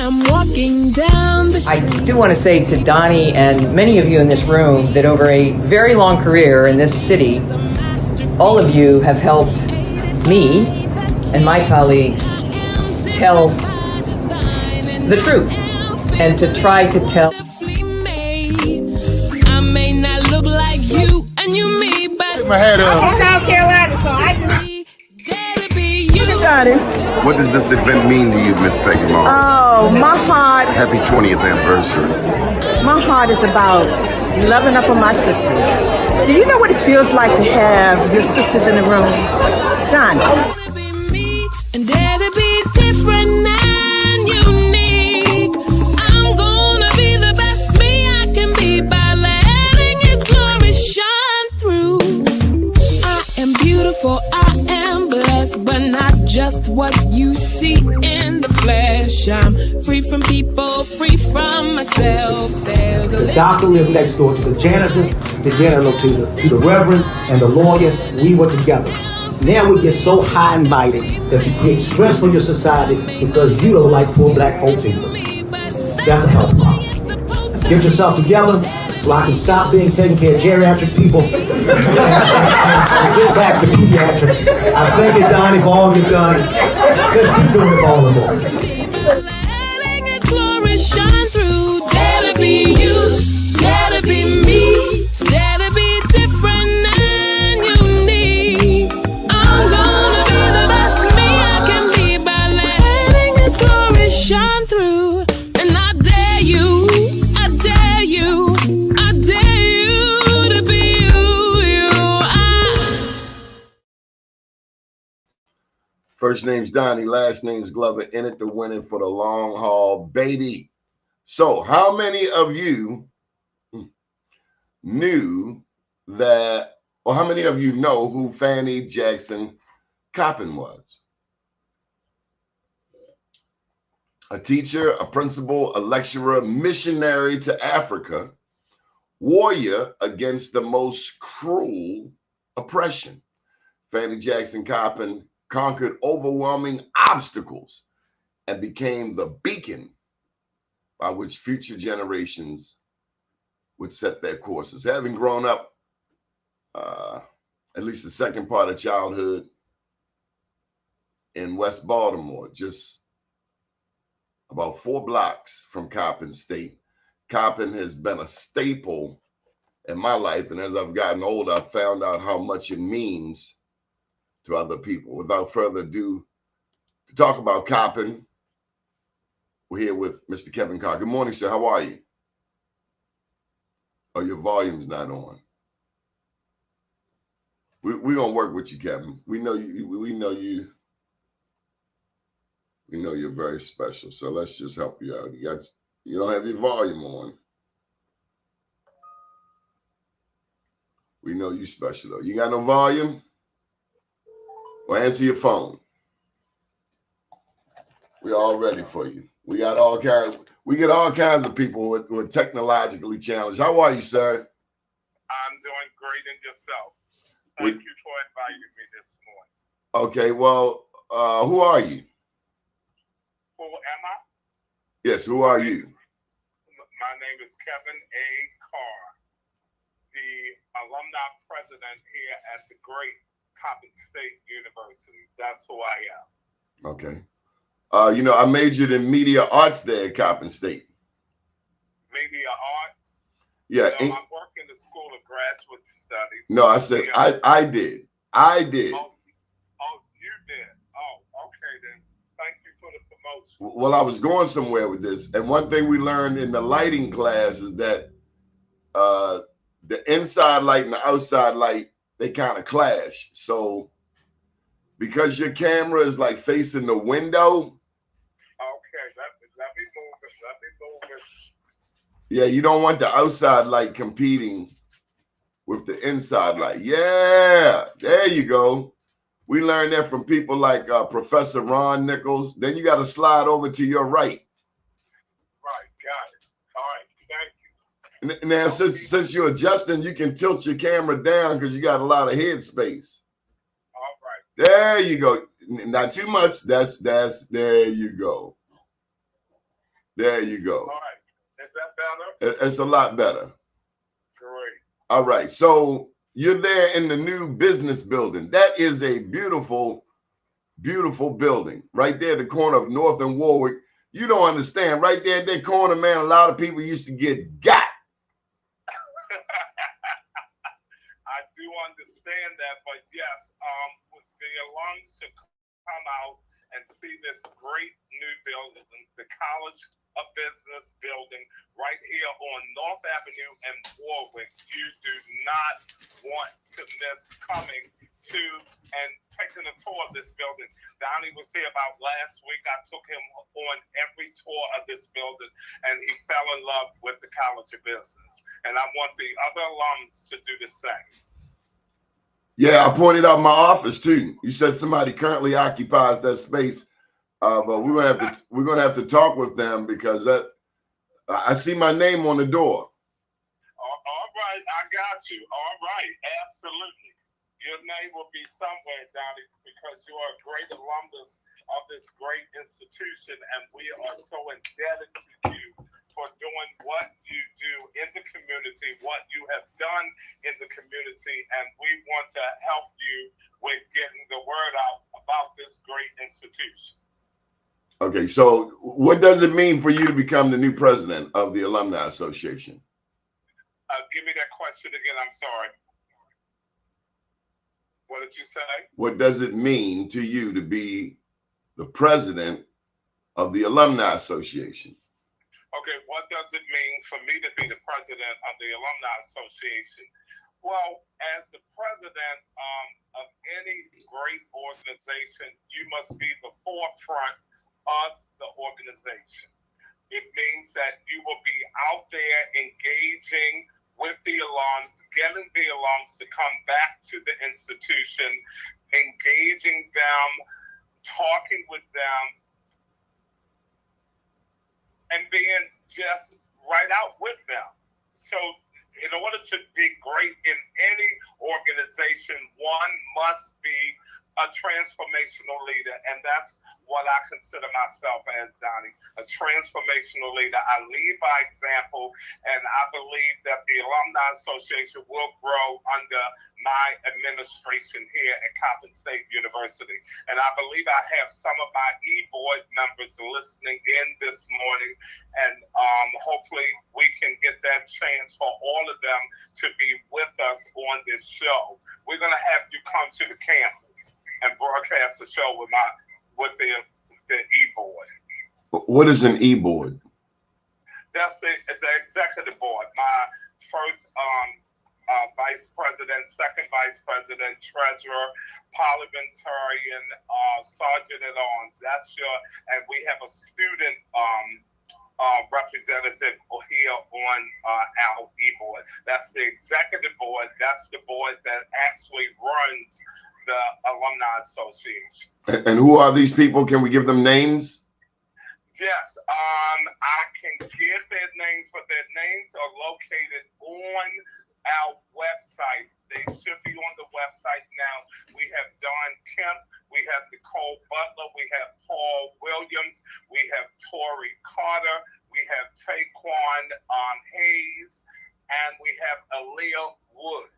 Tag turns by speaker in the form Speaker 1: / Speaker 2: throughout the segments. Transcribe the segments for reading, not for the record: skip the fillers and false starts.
Speaker 1: I'm walking down the
Speaker 2: I do want to say to Doni and many of you in this room that over a very long career in this city, all of you have helped me and my colleagues tell the truth and to try to tell.
Speaker 1: I may not look like you and you me, but
Speaker 3: my head up.
Speaker 4: I'm from South Carolina, so I just...
Speaker 5: You got it.
Speaker 3: What does this event mean to you, Miss Peggy Morris?
Speaker 5: Oh, my heart.
Speaker 3: Happy 20th anniversary.
Speaker 5: My heart is about loving up on my sisters. Do you know what it feels like to have your sisters in the room? John.
Speaker 1: And dare to be different and unique. I'm gonna be the best me I can be by letting His glory shine through. I am beautiful, I am blessed, but not just what you see in the flesh. I'm free from people, free from myself.
Speaker 6: The doctor lived next door to the janitor, to the reverend, and the lawyer. We were together. Now we get so high and mighty that you create stress for your society because you don't like poor black folks either. That's a health problem. Get yourself together so I can stop being taking care of geriatric people and get back to pediatrics. I thank you, Doni, for all you've done. Let's keep doing it all and more.
Speaker 1: Letting His glory shine through. Dare to be you, dare to be me, dare to be different and unique. I'm gonna be the best me I can be by letting His glory shine through. And I dare you, I dare you, I dare you to be you.
Speaker 3: First name's Doni, last name's Glover. In it to win it for the long haul, baby. So how many of you knew that, or how many of you know who Fannie Jackson Coppin was? A teacher, a principal, a lecturer, missionary to Africa, warrior against the most cruel oppression. Fannie Jackson Coppin conquered overwhelming obstacles and became the beacon by which future generations would set their courses. Having grown up at least the second part of childhood in West Baltimore, just about 4 blocks from Coppin State, Coppin has been a staple in my life. And as I've gotten older, I've found out how much it means to other people. Without further ado, to talk about Coppin, we're here with Mr. Kevin Carr. Good morning, sir. How are you? Oh, your volume's not on. We're gonna work with you, Kevin. We know you. We know you. We know you're very special. So let's just help you out. You don't have your volume on. We know you special though. You got no volume? Well, answer your phone. We're all ready for you. We got all kinds. We get all kinds of people who are technologically challenged. How are you, sir?
Speaker 7: I'm doing great, and yourself. Thank you for inviting me this morning.
Speaker 3: Okay, well, who are you?
Speaker 7: Who am I?
Speaker 3: Yes, who are you?
Speaker 7: My name is Kevin A. Carr, the alumni president here at the great Coppin State University. That's who I am.
Speaker 3: Okay. You know, I majored in media arts there at Coppin State.
Speaker 7: Media arts?
Speaker 3: Yeah.
Speaker 7: No, I work in the School of Graduate Studies.
Speaker 3: No, I said I did. I did.
Speaker 7: Oh, you did. Oh, okay then. Thank you for the promotion.
Speaker 3: Well, I was going somewhere with this. And one thing we learned in the lighting class is that the inside light and the outside light, they kind of clash. So because your camera is like facing the window.
Speaker 7: Okay, let me move it.
Speaker 3: Yeah, you don't want the outside light competing with the inside light. Yeah, there you go. We learned that from people like Professor Ron Nichols. Then you got to slide over to your right.
Speaker 7: Right, got it. All right, thank you.
Speaker 3: Now, since you're adjusting, you can tilt your camera down because you got a lot of head space.
Speaker 7: All right.
Speaker 3: There you go. Not too much. That's there you go. There you go.
Speaker 7: All right. Is that better?
Speaker 3: It's a lot better.
Speaker 7: Great.
Speaker 3: All right. So you're there in the new business building. That is a beautiful, beautiful building right there at the corner of North and Warwick. You don't understand. Right there at that corner, man, a lot of people used to get got.
Speaker 7: I do understand that, but yes, the alums should come out and see this great new building, the College of Business building right here on North Avenue and Warwick. You do not want to miss coming to and taking a tour of this building. Doni was here about last week. I took him on every tour of this building, and he fell in love with the College of Business. And I want the other alums to do the same.
Speaker 3: Yeah, I pointed out my office too. You said somebody currently occupies that space, but we're gonna have to talk with them because I see my name on the door.
Speaker 7: All right, I got you. All right, absolutely. Your name will be somewhere, Doni, because you are a great alumnus of this great institution, and we are so indebted to you for doing what you do in the community, what you have done in the community, and we want to help you with getting the word out about this great institution.
Speaker 3: Okay, so what does it mean for you to become the new president of the Alumni Association?
Speaker 7: Give me that question again, I'm sorry. What did you say?
Speaker 3: What does it mean to you to be the president of the Alumni Association?
Speaker 7: Okay, what does it mean for me to be the president of the Alumni Association? Well, as the president of any great organization, you must be the forefront of the organization. It means that you will be out there engaging with the alums, getting the alums to come back to the institution, engaging them, talking with them, and being just right out with them. So in order to be great in any organization, one must be a transformational leader, and that's what I consider myself as, Doni, a transformational leader. I lead by example, and I believe that the Alumni Association will grow under my administration here at Coppin State University. And I believe I have some of my e-board members listening in this morning, and hopefully we can get that chance for all of them to be with us on this show. We're going to have you come to the campus and broadcast the show with the e-board.
Speaker 3: What is an e-board?
Speaker 7: That's the executive board. My first vice president, second vice president, treasurer, parliamentarian, sergeant at arms. That's and we have a student representative here on our e-board. That's the executive board. That's the board that actually runs the Alumni Association.
Speaker 3: And who are these people? Can we give them names?
Speaker 7: Yes, I can give their names, but their names are located on our website. They should be on the website now. We have Don Kemp, we have Nicole Butler, we have Paul Williams, we have Tori Carter, we have Taquan Hayes, and we have Aaliyah Wood.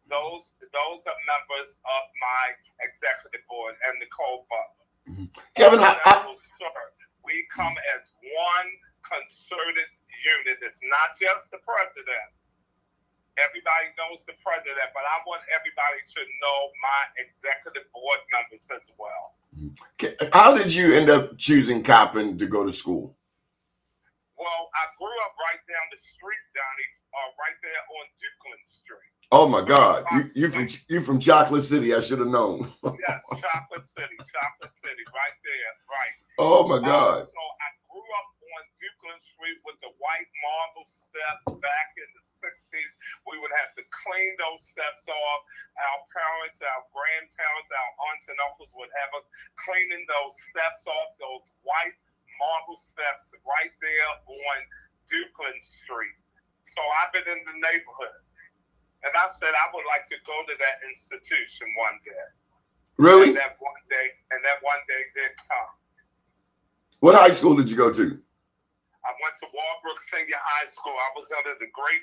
Speaker 7: Those are members of my executive board, and Nicole Butler.
Speaker 3: Mm-hmm. Kevin,
Speaker 7: we come as one concerted unit. It's not just the president. Everybody knows the president, but I want everybody to know my executive board members as well.
Speaker 3: How did you end up choosing Coppin to go to school?
Speaker 7: Well, I grew up right down the street, Doni, right there on Dukeland Street.
Speaker 3: Oh my God, you from Chocolate City? I should have known.
Speaker 7: Yes, Chocolate City, right there, right.
Speaker 3: Oh my God.
Speaker 7: So I grew up on Dukeland Street with the white marble steps back in the 60s. We would have to clean those steps off. Our parents, our grandparents, our aunts and uncles would have us cleaning those steps off, those white marble steps right there on Dukeland Street. So I've been in the neighborhood. And I said I would like to go to that institution one day.
Speaker 3: Really?
Speaker 7: And that one day did come.
Speaker 3: What high school did you go to?
Speaker 7: I went to Walbrook Senior High School. I was under the great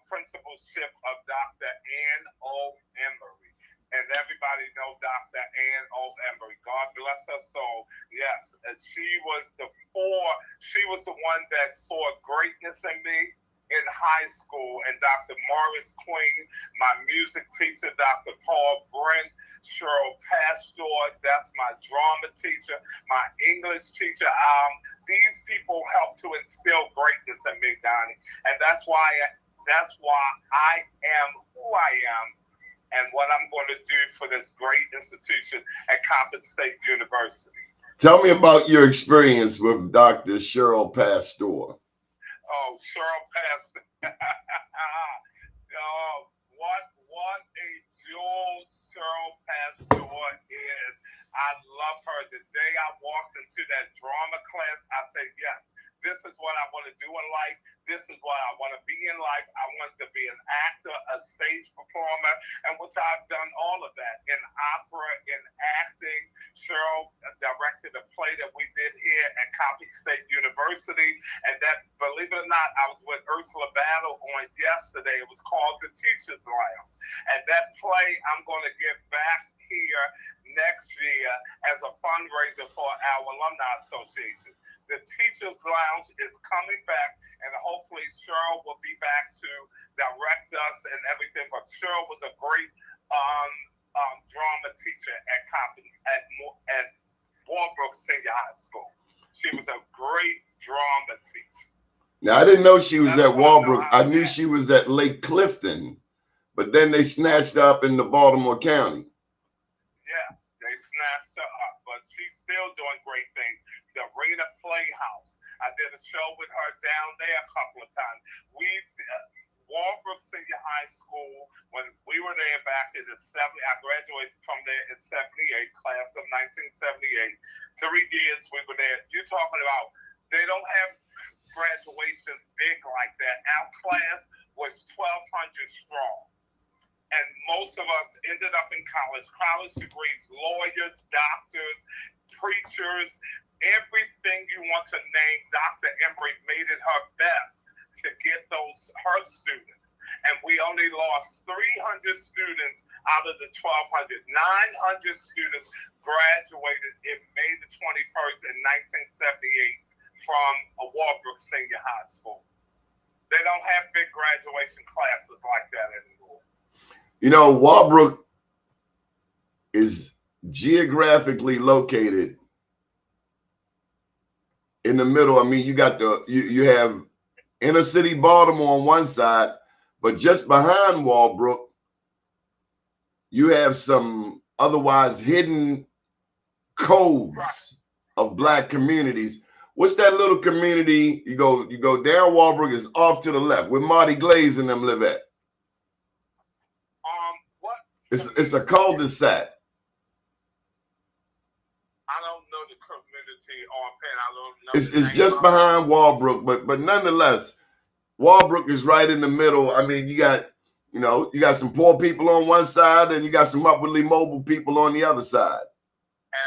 Speaker 7: principalship of Dr. Ann O. Emery. And everybody know Dr. Ann O. Emery. God bless her soul. Yes, and she was the one that saw greatness in me in high school. And Dr. Morris Queen, my music teacher, Dr. Paul Brent, Cheryl Pastor, that's my drama teacher, my English teacher. These people helped to instill greatness in me, Donnie. And that's why I am who I am and what I'm going to do for this great institution at Coppin State University.
Speaker 3: Tell me about your experience with Dr. Cheryl Pastor.
Speaker 7: Oh, Cheryl Pastor. Oh, what a jewel Cheryl Pastor is. I love her. The day I walked into that drama class, I said, yes, this is what I want to do in life. This is what I want to be in life. I want to be an actor, a stage performer, and which I've done all of that. In opera, in acting, Cheryl directed a play that we did here at Coppin State University. And that, believe it or not, I was with Ursula Battle on yesterday. It was called The Teacher's Lounge. And that play I'm going to get back here next year as a fundraiser for our Alumni Association. The Teacher's Lounge is coming back, and hopefully Cheryl will be back to direct us and everything. But Cheryl was a great drama teacher at Coppin at Walbrook Senior High School. She was a great drama teacher.
Speaker 3: Now, I didn't know she was at Walbrook. I knew she was at Lake Clifton, but then they snatched her up into Baltimore County.
Speaker 7: Yes, they snatched her up, but she's still doing great things. The Arena Playhouse. I did a show with her down there a couple of times. Walbrook Senior High School, when we were there back in the 70s, I graduated from there in 78, class of 1978. 3 years we were there. You're talking about, they don't have graduations big like that. Our class was 1,200 strong. And most of us ended up in college degrees, lawyers, doctors, preachers, everything you want to name. Dr. Emery made it her best to get her students. And we only lost 300 students out of the 1,200. 900 students graduated in May the 21st in 1978 from Walbrook Senior High School. They don't have big graduation classes like that anymore.
Speaker 3: You know, Walbrook is geographically located in the middle. I mean, you got you have inner city Baltimore on one side, but just behind Walbrook, you have some otherwise hidden coves of black communities. What's that little community? You go down Walbrook, is off to the left, where Marty Glaze and them live at. It's a cul-de-sac.
Speaker 7: I don't know the community offhand. I don't know.
Speaker 3: It's just behind Walbrook, but nonetheless, Walbrook is right in the middle. I mean, you got some poor people on one side, and you got some upwardly mobile people on the other side.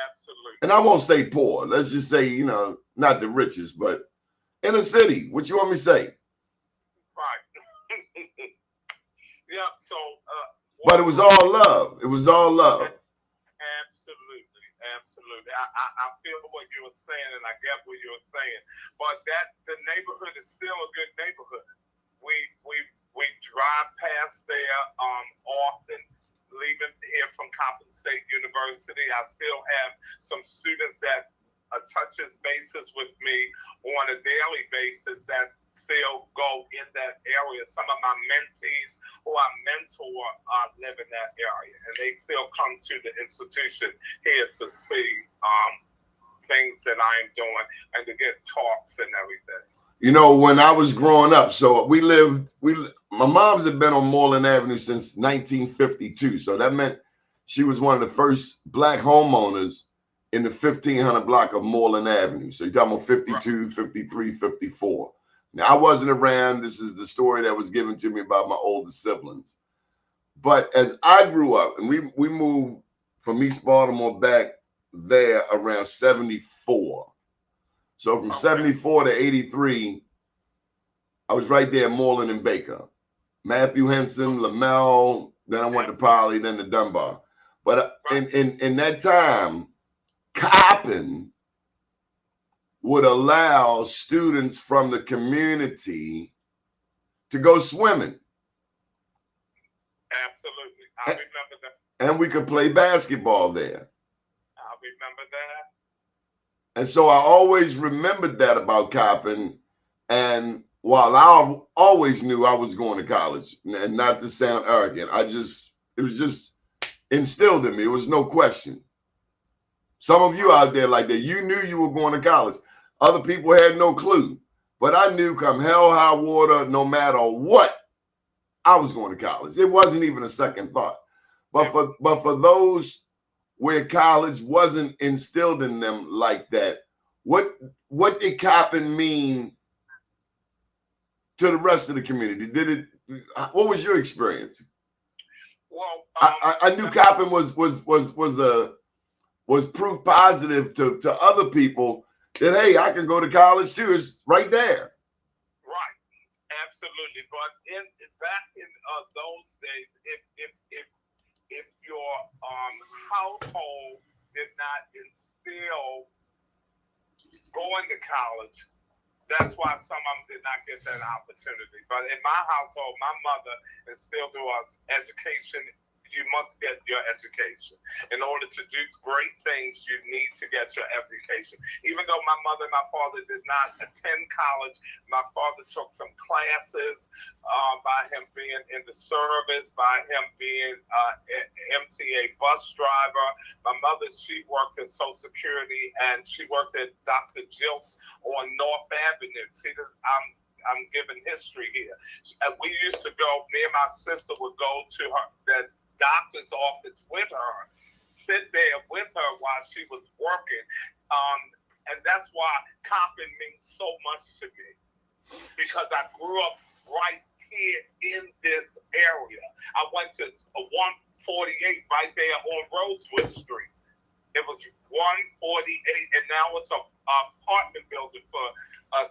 Speaker 7: Absolutely.
Speaker 3: And I won't say poor. Let's just say, not the richest, but in a city. What you want me to say?
Speaker 7: Right. Yeah. So.
Speaker 3: But it was all love. It was all love.
Speaker 7: Absolutely. I feel what you were saying, and I get what you were saying. But the neighborhood is still a good neighborhood. We drive past there often, leaving here from Coppin State University. I still have some students that touches bases with me on a daily basis that still go in that area. Some of my mentees who I mentor live in that area, and they still come to the institution here to see things that I'm doing and to get talks and everything.
Speaker 3: When I was growing up, so my mom's had been on Moreland Avenue since 1952. So that meant she was one of the first black homeowners in the 1500 block of Moreland Avenue. So you're talking about 52, 53, 54. Now, I wasn't around. This is the story that was given to me by my older siblings. But as I grew up, and we moved from East Baltimore back there around 74. So from 74 to 83, I was right there, Moreland and Baker. Matthew Henson, Lamel, then I went to Poly, then to Dunbar. But in that time, Coppin would allow students from the community to go swimming.
Speaker 7: Absolutely. I remember that.
Speaker 3: And we could play basketball there.
Speaker 7: I remember that.
Speaker 3: And so I always remembered that about Coppin. And while I always knew I was going to college, and not to sound arrogant, it was just instilled in me. It was no question. Some of you out there like that, you knew you were going to college. Other people had no clue. But I knew come hell, high water, no matter what, I was going to college. It wasn't even a second thought. But for those where college wasn't instilled in them like that, what did Coppin mean to the rest of the community? What was your experience?
Speaker 7: Well,
Speaker 3: I knew Coppin was proof positive to other people that, hey, I can go to college too. It's right there.
Speaker 7: Right, absolutely. But back in those days, if your household did not instill going to college, that's why some of them did not get that opportunity. But in my household, my mother instilled to us education. You must get your education. In order to do great things, you need to get your education. Even though my mother and my father did not attend college, my father took some classes by him being in the service, by him being an MTA bus driver. My mother, she worked at Social Security, and she worked at Dr. Jilt's on North Avenue. See, I'm giving history here. We used to go, me and my sister would go to that doctor's office with her, sit there with her while she was working. And that's why Coppin means so much to me, because I grew up right here in this area. I went to 148 right there on Rosewood Street. It was 148, and now it's an apartment building for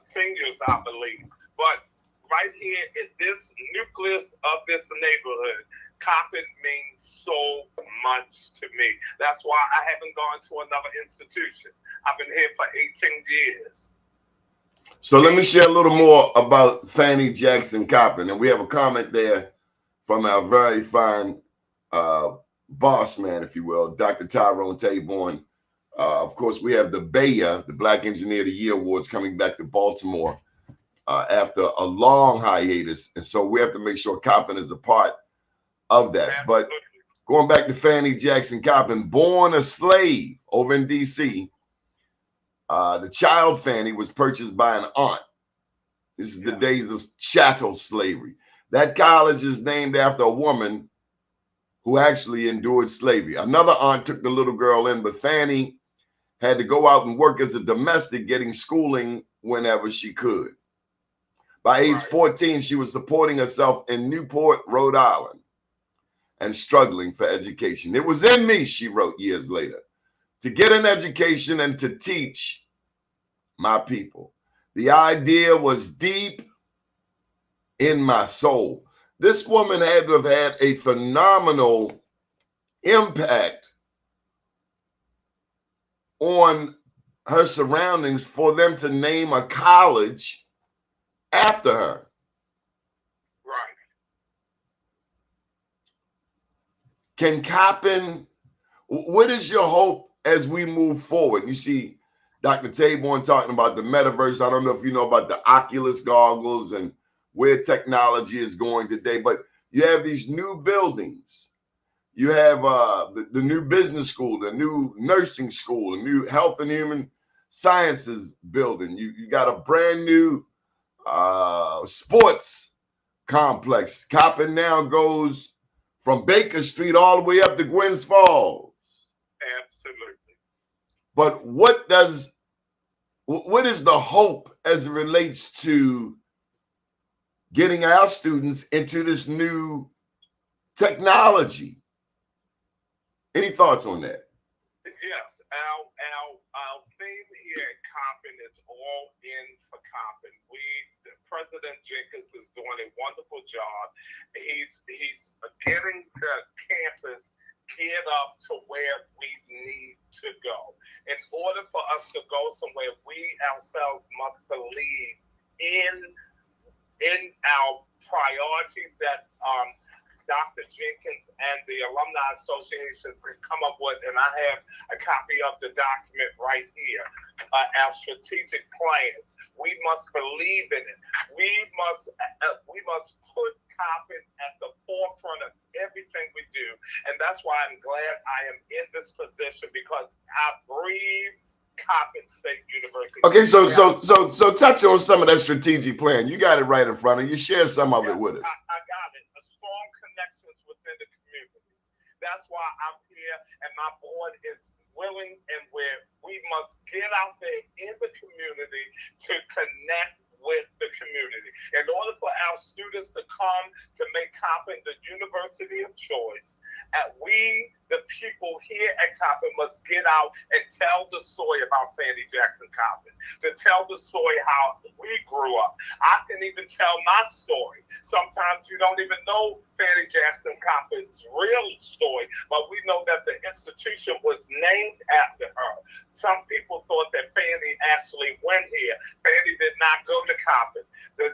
Speaker 7: seniors, I believe. But right here in this nucleus of this neighborhood, Coppin means so much to me. That's why I haven't gone to another institution. I've been here for 18 years.
Speaker 3: So let me share a little more about Fannie Jackson Coppin. And we have a comment there from our very fine boss man, if you will, Dr. Tyrone Taborn. Of course, we have the BEA, the Black Engineer of the Year Awards, coming back to Baltimore after a long hiatus. And so we have to make sure Coppin is a part of that. But going back to Fannie Jackson Coppin, born a slave over in D.C., the child Fannie was purchased by an aunt. This is the days of chattel slavery. That college is named after a woman who actually endured slavery. Another aunt took the little girl in, but Fannie had to go out and work as a domestic, getting schooling whenever she could. By age 14, she was supporting herself in Newport, Rhode Island, and struggling for education. It was in me, she wrote years later, to get an education and to teach my people. The idea was deep in my soul. This woman had to have had a phenomenal impact on her surroundings for them to name a college after her. Can Coppin, what is your hope as we move forward? You see Dr. Taborn talking about the metaverse. I don't know if you know about the Oculus goggles and where technology is going today, but you have these new buildings. You have the new business school, the new nursing school, the new health and human sciences building. You got a brand new sports complex. Coppin now goes from Baker Street all the way up to Gwynns Falls.
Speaker 7: Absolutely.
Speaker 3: But what is the hope as it relates to getting our students into this new technology? Any thoughts on that?
Speaker 7: Yes, our theme here at Coppin is all in for Coppin. President Jenkins is doing a wonderful job. He's getting the campus geared up to where we need to go. In order for us to go somewhere, we ourselves must believe in our priorities that Dr. Jenkins and the Alumni Association can come up with, and I have a copy of the document right here, our strategic plans. We must believe in it. We must put Coppin at the forefront of everything we do, and that's why I'm glad I am in this position, because I breathe Coppin State University.
Speaker 3: Okay, so touch on some of that strategic plan. You got it right in front of you. Share some of it with us.
Speaker 7: I got it. A strong connections within the community. That's why I'm here, and my board is willing, and we must get out there in the community to connect with the community. In order for our students to come to make Coppin the university of choice, and we, the people here at Coppin, must get out and tell the story about Fannie Jackson Coppin, to tell the story how we grew up. I can even tell my story. Sometimes you don't even know Fannie Jackson Coppin's real story, but we know that the institution was named after her. Some people thought that Fannie actually went here. Fannie did not go to Coppin. The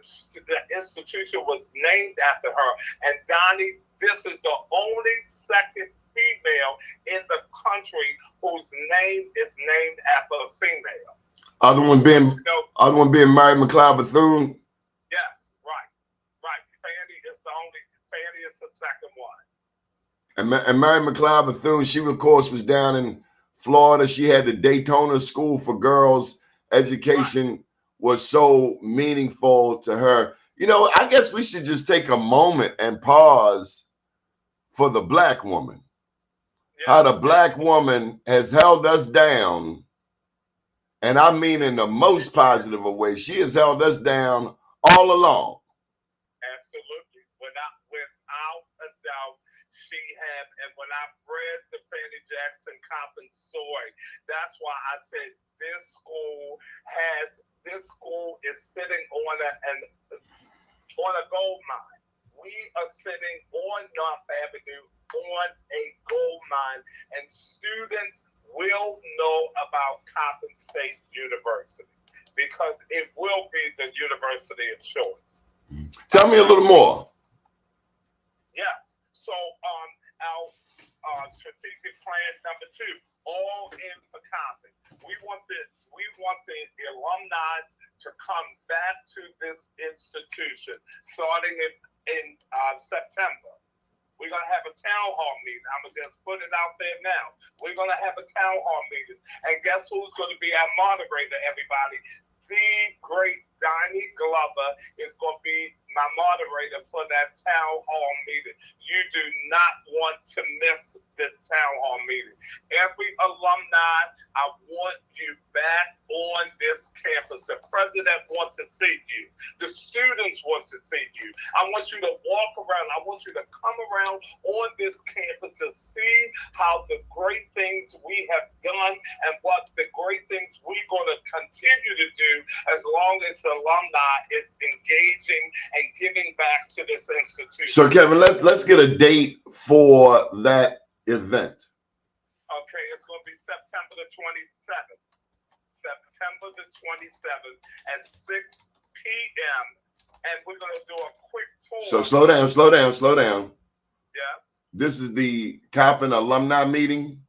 Speaker 7: institution was named after her. And Doni, this is the only second female in the country whose name is named after a female.
Speaker 3: Other one being Mary McLeod Bethune.
Speaker 7: Yes, right. Fannie is the second one.
Speaker 3: And Mary McLeod Bethune, she of course was down in Florida. She had the Daytona School for Girls. Education was so meaningful to her. You know, I guess we should just take a moment and pause for the Black woman. Yeah. How the Black woman has held us down, and I mean in the most positive of ways. She has held us down all along.
Speaker 7: Absolutely. Without a doubt, she has. And when I read the Fannie Jackson Coppin story, that's why I said this school is sitting on a gold mine. We are sitting on North Avenue on a gold mine, and students will know about Coppin State University because it will be the university of choice.
Speaker 3: Tell me a little more.
Speaker 7: Yes. So our strategic plan number 2, all in for Coppin. We want the alumni to come back to this institution starting in September. We're going to have a town hall meeting. I'm going to just put it out there now. We're going to have a town hall meeting. And guess who's going to be our moderator, everybody? The great Doni Glover is going to be my moderator for that town hall meeting. You do not want to miss this town hall meeting. Every alumni, I want you back on this campus. The president wants to see you. The students want to see you. I want you to walk around. I want you to come around on this campus to see how the great things we have done and what the great things we're going to continue to do as long as the alumni is engaging and giving back to this institution.
Speaker 3: So Kevin, let's get a date for that event.
Speaker 7: Okay, it's going to be September the 27th. September the 27th at 6 p.m. And we're going to do a quick tour.
Speaker 3: So slow down.
Speaker 7: Yes.
Speaker 3: This is the Coppin alumni meeting?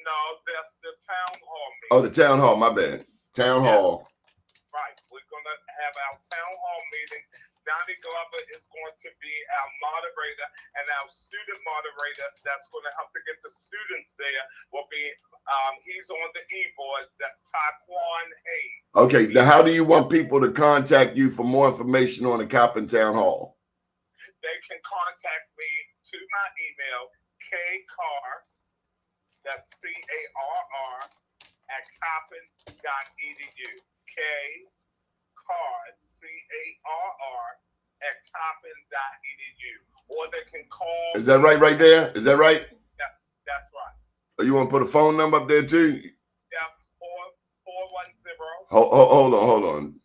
Speaker 7: No, that's the town hall meeting.
Speaker 3: Oh, the town hall, my bad. Town hall.
Speaker 7: Right. We're going to have our town hall meeting. Doni Glover is going to be our moderator, and our student moderator that's going to help to get the students there will be, he's on the e-board, Taquan Hayes.
Speaker 3: Okay, now how do you want people to contact you for more information on the Coppin Town Hall?
Speaker 7: They can contact me to my email, Carr, that's Carr, at coppin.edu. Carr, Carr, at coppin.edu. Or they can call.
Speaker 3: Is that right there? Is that right?
Speaker 7: Yeah, that's right.
Speaker 3: Oh, you want to put a phone number up there too?
Speaker 7: Yeah, 410.
Speaker 3: Hold on.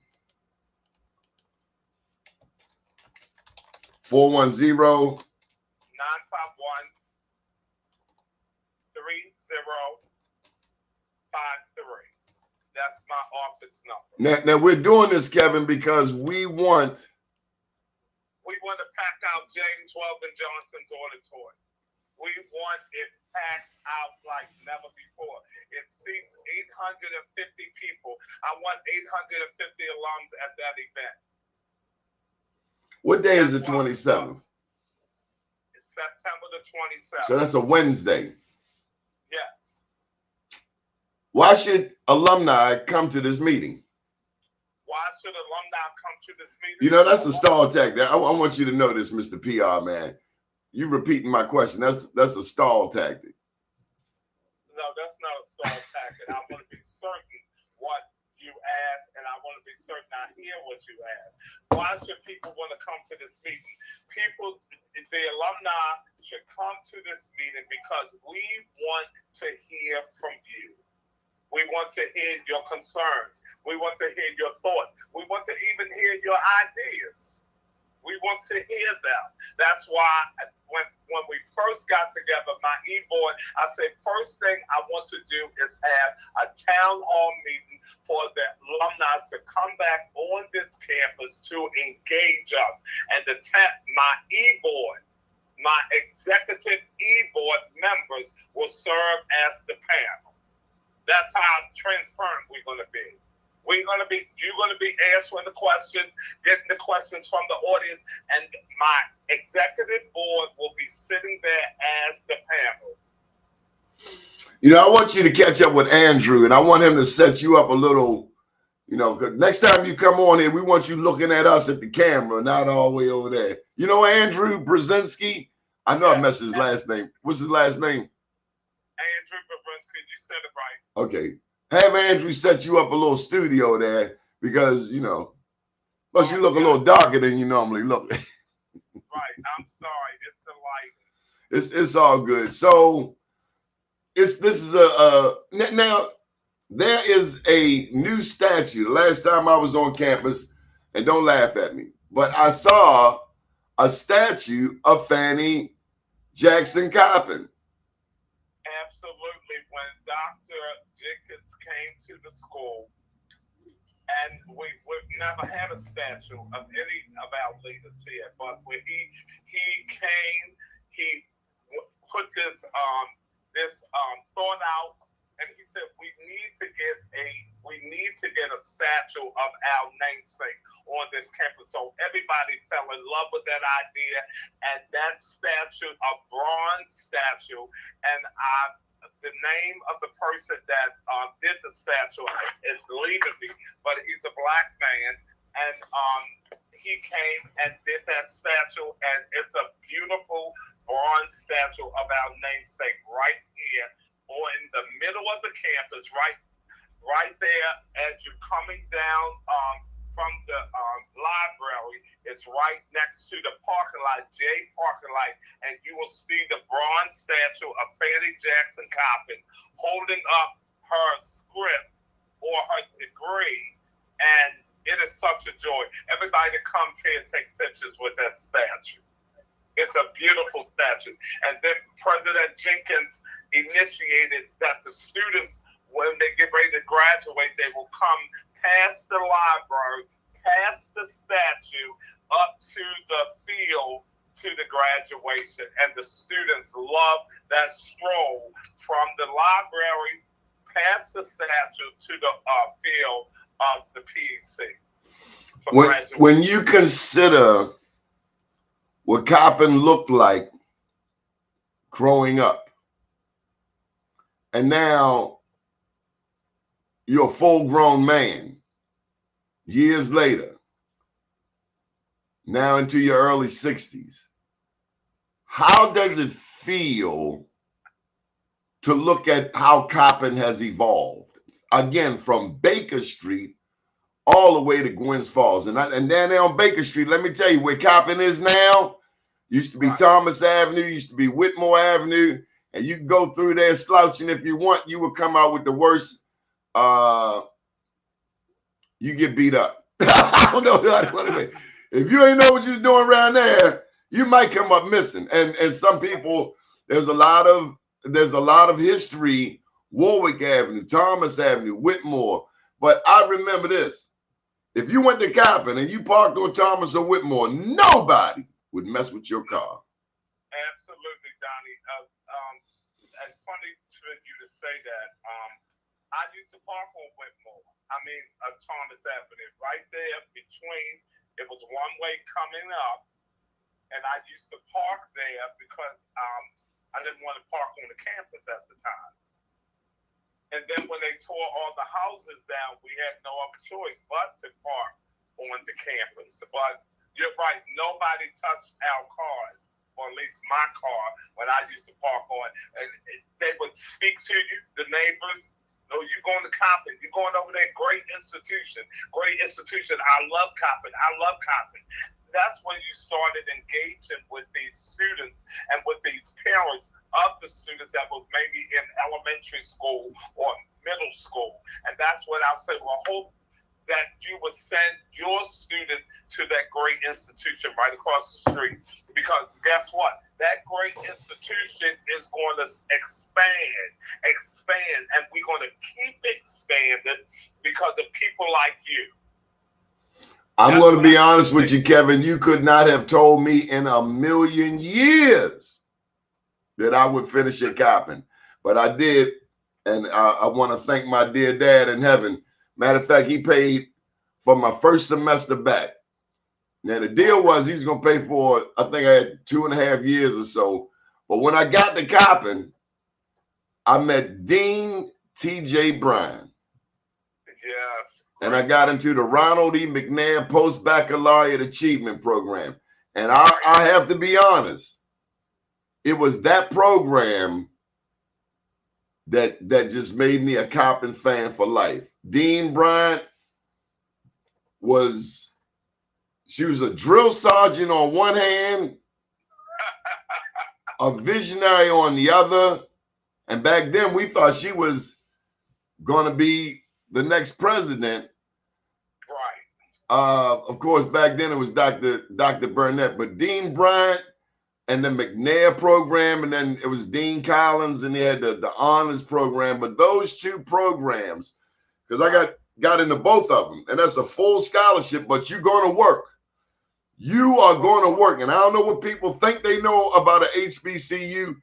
Speaker 3: 410
Speaker 7: 951-3053. That's my office number.
Speaker 3: Now we're doing this, Kevin, because we want
Speaker 7: to pack out James Weldon Johnson's auditorium. We want it packed out like never before. It seats 850 people. I want 850 alums at that event.
Speaker 3: What day is the 27th?
Speaker 7: It's September the 27th.
Speaker 3: So that's a Wednesday.
Speaker 7: Yes.
Speaker 3: Why should alumni come to this meeting?
Speaker 7: Why should alumni come to this meeting?
Speaker 3: You know, that's a stall tactic. I want you to know this, Mr. PR, man. You repeating my question. That's a stall tactic.
Speaker 7: No, that's not a stall tactic. I want to be certain what you ask, and I want to be certain I hear what you ask. Why should people want to come to this meeting? People, the alumni should come to this meeting because we want to hear from you. We want to hear your concerns. We want to hear your thoughts. We want to even hear your ideas. We want to hear them. That's why when we first got together, my e-board, I said, first thing I want to do is have a town hall meeting for the alumni to come back on this campus to engage us. And my e-board, my executive e-board members will serve as the panel. That's how transparent we're going to be. You're going to be answering the questions, getting the questions from the audience, and my executive board will be sitting there as the panel.
Speaker 3: You know, I want you to catch up with Andrew, and I want him to set you up a little, you know, 'cause next time you come on here, we want you looking at us at the camera, not all the way over there. You know, Andrew Brzezinski? I know I messed his last name. What's his last name?
Speaker 7: Andrew Brzezinski, you said it right.
Speaker 3: Okay. Have Andrew set you up a little studio there because, you know, plus you look a little darker than you normally look.
Speaker 7: Right. I'm sorry. It's the light.
Speaker 3: It's all good. So this is now there is a new statue. The last time I was on campus, and don't laugh at me, but I saw a statue of Fannie Jackson Coppin.
Speaker 7: Absolutely. When Dr. Jenkins came to the school, and we've never had a statue of any of our leaders here, but when he came, he put this thought out, and he said we need to get a statue of our namesake on this campus. So everybody fell in love with that idea, and that statue, a bronze statue, and the name of the person that did the statue is leaving me, but he's a black man, and he came and did that statue, and it's a beautiful bronze statue of our namesake right here, or in the middle of the campus, right there as you're coming down from the library. It's right next to the parking lot, J parking lot, and you will see the bronze statue of Fannie Jackson Coppin holding up her script or her degree, and it is such a joy. Everybody that comes here and take pictures with that statue. It's a beautiful statue. And then President Jenkins initiated that the students, when they get ready to graduate, they will come past the library, past the statue, up to the field to the graduation. And the students love that stroll from the library past the statue to the field of the PEC.
Speaker 3: When you consider what Coppin looked like growing up, and now you're a full-grown man, years later, now into your early 60s, how does it feel to look at how Coppin has evolved? Again, from Baker Street all the way to Gwynns Falls. And down there on Baker Street, let me tell you, where Coppin is now, used to be Thomas Avenue, used to be Whitmore Avenue, and you can go through there slouching if you want. You will come out with the worst. You get beat up. I don't know what I mean. If you ain't know what you was doing around there, you might come up missing. And some people, there's a lot of history, Warwick Avenue, Thomas Avenue, Whitmore. But I remember this. If you went to Coppin and you parked on Thomas or Whitmore, nobody would mess with your car.
Speaker 7: Absolutely, Donnie. It's funny for you to say that. I used to park on Whitmore. Thomas Avenue, right there between. It was one way coming up, and I used to park there because I didn't want to park on the campus at the time. And then when they tore all the houses down, we had no other choice but to park on the campus. But you're right, nobody touched our cars, or at least my car, when I used to park on. And they would speak to you, the neighbors. No, you're going to Coppin. You're going over there. Great institution. Great institution. I love Coppin. I love Coppin. That's when you started engaging with these students and with these parents of the students that was maybe in elementary school or middle school. And that's when I said, well, hope that you would send your student to that great institution right across the street. Because guess what? That great institution is going to expand, and we're going to keep expanding because of people like you.
Speaker 3: I'm going to be honest with you, Kevin. You could not have told me in a million years that I would finish at Coppin. But I did, and I want to thank my dear dad in heaven. Matter of fact, he paid for my first semester back. Now, the deal was he was going to pay for, I think I had 2.5 years or so. But when I got to Coppin, I met Dean T.J. Bryan.
Speaker 7: Yes.
Speaker 3: And I got into the Ronald E. McNair Post-Baccalaureate Achievement Program. And I have to be honest, it was that program that just made me a Coppin fan for life. Dean Bryant she was a drill sergeant on one hand, a visionary on the other. And back then we thought she was going to be the next president.
Speaker 7: Right.
Speaker 3: Of course, back then it was Dr. Burnett, but Dean Bryant and the McNair program, and then it was Dean Collins, and they had the honors program. But those two programs, because I got into both of them, and that's a full scholarship, but you're going to work. You are going to work. And I don't know what people think they know about an HBCU.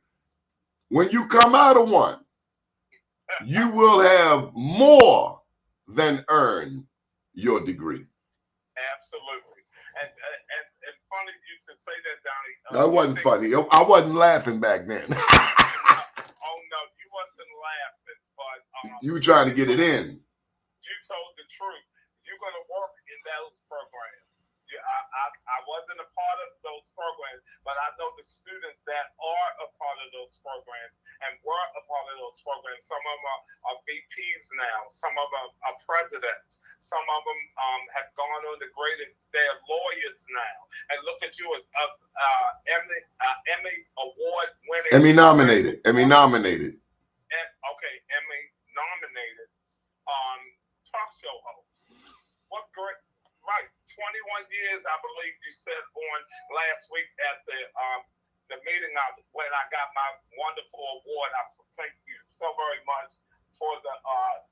Speaker 3: When you come out of one, you will have more than earned your degree.
Speaker 7: Absolutely. And funny you to say that, Donnie.
Speaker 3: That wasn't funny. I wasn't laughing back then.
Speaker 7: Oh, no, you wasn't laughing, but
Speaker 3: you were trying to get it in.
Speaker 7: You told the truth. You're going to work in those programs. I wasn't a part of those programs, but I know the students that are a part of those programs and were a part of those programs. Some of them are VPs now. Some of them are presidents. Some of them have gone on to they're lawyers now. And look at you, Emmy award winning.
Speaker 3: Emmy-nominated.
Speaker 7: Okay, Emmy-nominated talk show host. What great, right. 21 years, I believe you said on last week at the meeting when I got my wonderful award. I thank you so very much for the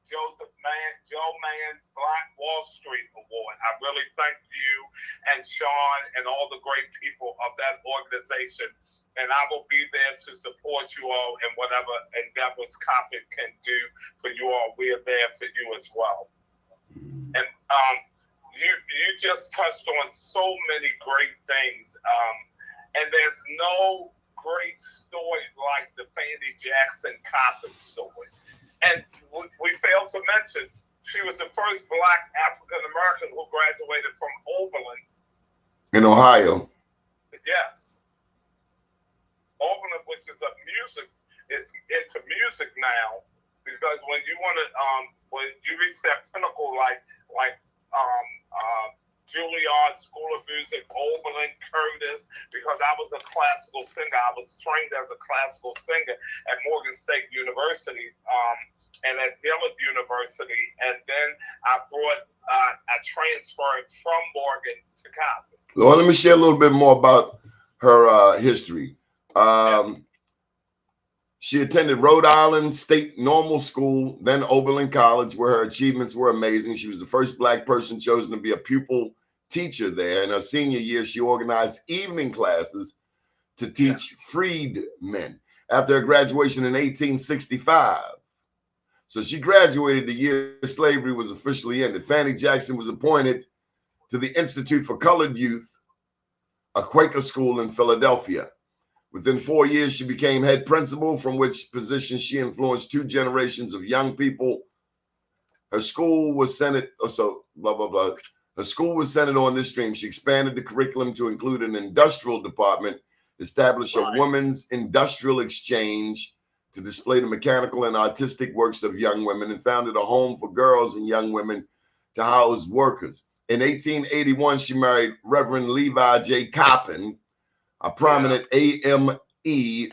Speaker 7: Joe Mann's Black Wall Street Award. I really thank you and Sean and all the great people of that organization. And I will be there to support you all in whatever endeavors Coppin can do for you all. We are there for you as well. And you just touched on so many great things. And there's no great story like the Fannie Jackson Coppin story. And we failed to mention, she was the first Black African-American who graduated from Oberlin.
Speaker 3: In Ohio.
Speaker 7: Yes. Oberlin, which is is into music now, because when you want to, when you reach that pinnacle, like Juilliard School of Music, Oberlin, Curtis, because I was a classical singer. I was trained as a classical singer at Morgan State University and at Dillard University. And then I transferred from Morgan to Coppin.
Speaker 3: Well, let me share a little bit more about her history. She attended Rhode Island State Normal School, then Oberlin College, where her achievements were amazing. She was the first Black person chosen to be a pupil teacher there. In her senior year, she organized evening classes to teach freedmen after her graduation in 1865. So she graduated the year slavery was officially ended. Fannie Jackson was appointed to the Institute for Colored Youth, a Quaker school in Philadelphia. Within 4 years, she became head principal, from which position she influenced 2 generations of young people. Her school was centered, Her school was centered on this dream. She expanded the curriculum to include an industrial department, established a women's industrial exchange to display the mechanical and artistic works of young women, and founded a home for girls and young women to house workers. In 1881, she married Reverend Levi J. Coppin, a prominent AME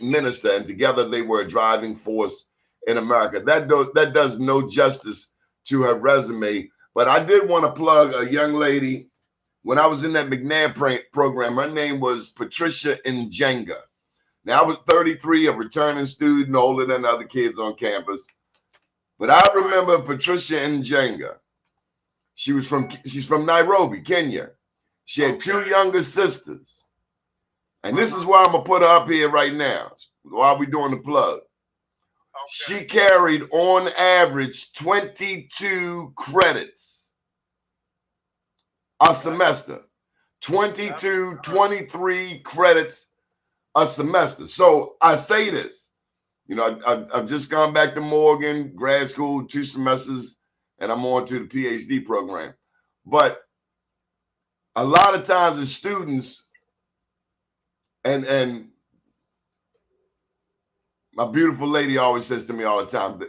Speaker 3: minister, and together they were a driving force in America. That does no justice to her resume, but I did want to plug a young lady. When I was in that McNair program, her name was Patricia Njenga. Now, I was 33, a returning student, older than other kids on campus, but I remember Patricia Njenga. She's from Nairobi, Kenya. She had 2 younger sisters. And this is why I'm going to put her up here right now while we're doing the plug. She carried, on average, 22 credits a semester. 22, 23 credits a semester. So I say this. You know, I've just gone back to Morgan, grad school, 2 semesters, and I'm on to the PhD program. But a lot of times as students, and my beautiful lady always says to me all the time that